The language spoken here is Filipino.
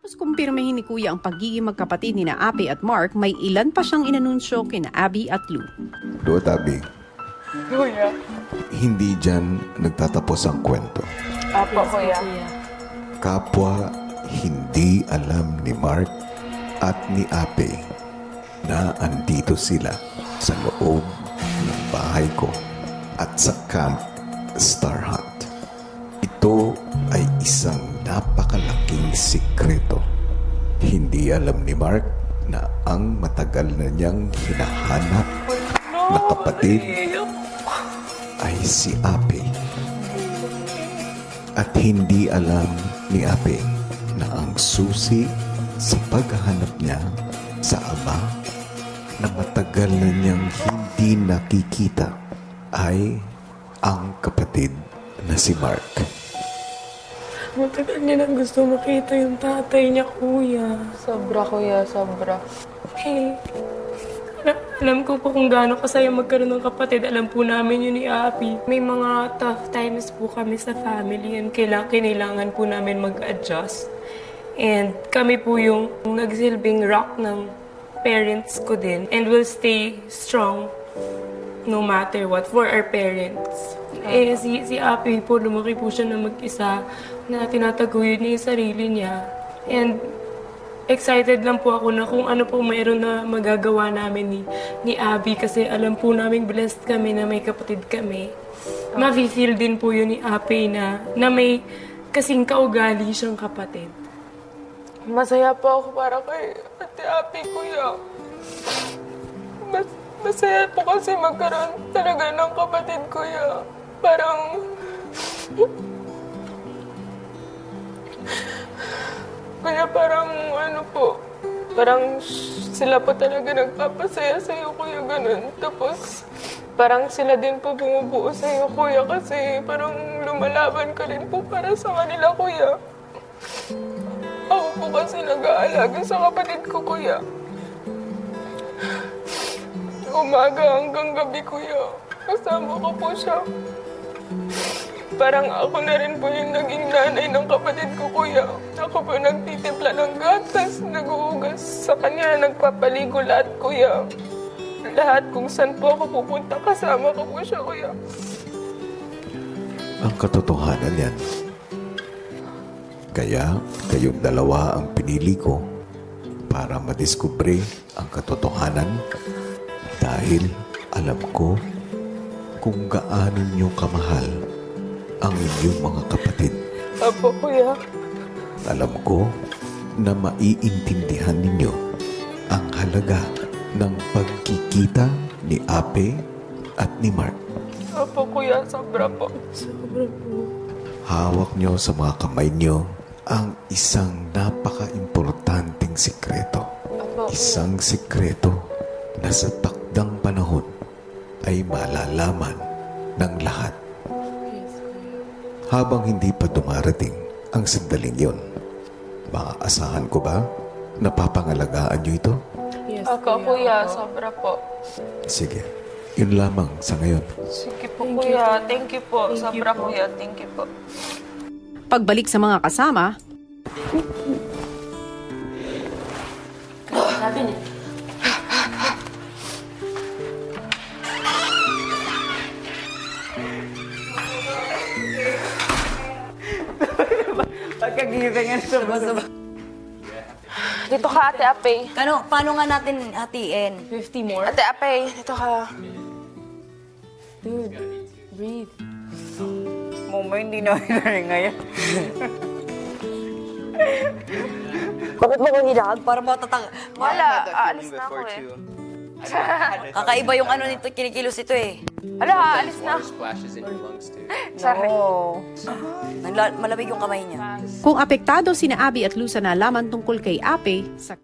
Matapos kumpirmahin ni Kuya ang pagiging magkapatid ni na Ape at Mark, may ilan pa siyang inanunsyo kina Abby at Lou. Duot, Abby, Kuya. hindi dyan nagtatapos ang kwento. Apo, kuya. Kapwa hindi alam ni Mark at ni Ape na andito sila sa loob ng bahay ko at sa Camp Star Hunt. Ito ay isang napakalaking sikreto. Hindi alam ni Mark na ang matagal na niyang hinahanap na kapatid ay si Ape. At hindi alam ni Ape na ang susi sa paghahanap niya sa ama na matagal na niyang hindi nakikita ay ang kapatid na si Mark. Matagal niya nang gusto makita yung tatay niya, kuya. Sobra, kuya. Sobra. Eh, alam ko po kung gaano kasaya magkaroon ng kapatid. Alam po namin yun ni Abby. May mga tough times po kami sa family and kailangan po namin mag-adjust. And kami po yung nagsilbing rock ng parents ko din. And we'll stay strong no matter what for our parents. Eh, si Abby po, lumaki po siya na mag-isa na tinataguyod niya yung sarili niya. And excited lang po ako na kung ano po mayroon na magagawa namin ni Abby kasi alam po namin blessed kami na may kapatid kami. Mafe-feel din po yun ni Abby na may kasing kaugali siyang kapatid. Masaya po ako para kay Ate Abby, kuya. Masaya po kasi magkaroon talaga ng kapatid, kuya. Parang kaya parang ano po, parang sila po talaga nagpapasaya sa'yo, kuya, ganun. Tapos parang sila din po bumubuo sa'yo, kuya, kasi parang lumalaban ka rin po para sa kanila, kuya. Ako po kasi nag-aalaga sa kapatid ko, kuya. Umaga hanggang gabi, kuya. Kasama ko po siya. Parang ako na rin po yung naging nanay ng kapatid ko, kuya. Ako po nagtitimpla ng gatas, nag-uugas sa kanya, nagpapaligo lahat, kuya. Lahat kung saan po ako pupunta, kasama ko po siya, kuya. Ang katotohanan yan. Kaya kayong dalawa ang pinili ko para madiskubre ang katotohanan dahil alam ko kung gaano niyo kamahal ang inyong mga kapatid. Apo, kuya. Alam ko na maiintindihan ninyo ang halaga ng pagkikita ni Ape at ni Mark. Apo, kuya. Sobra po. Sobra po. Hawak nyo sa mga kamay nyo ang isang napaka-importanting sikreto. Apo. Isang sikreto na sa takdang panahon ay malalaman ng lahat. Habang hindi pa dumarating ang sandaling yon, maaasahan ko ba na papangalagaan nyo ito? Yes, ako, kuya. Sobra po. Sige, yun lamang sa ngayon. Sige po, kuya. Thank you po. Sobra, kuya. Thank you po. Pagbalik sa mga kasama, Pagkagising yan, sabah-sabah. Dito ka, Ate Ape. Paano nga natin hatiin? 50 more? Ate Ape, dito ka. Dude, breathe. Mama, hindi na ngayon. Bakit mo ko hinahag? Para matatang... Wala, aalis na ako eh. Kakaiba yung ano nito, kinikilos ito eh. Ala, aalis na. Splashes in your lungs too. Sorry. Malamig yung kamay niya. kung apektado sina Abby at Lou sa nalaman tungkol kay Ape sa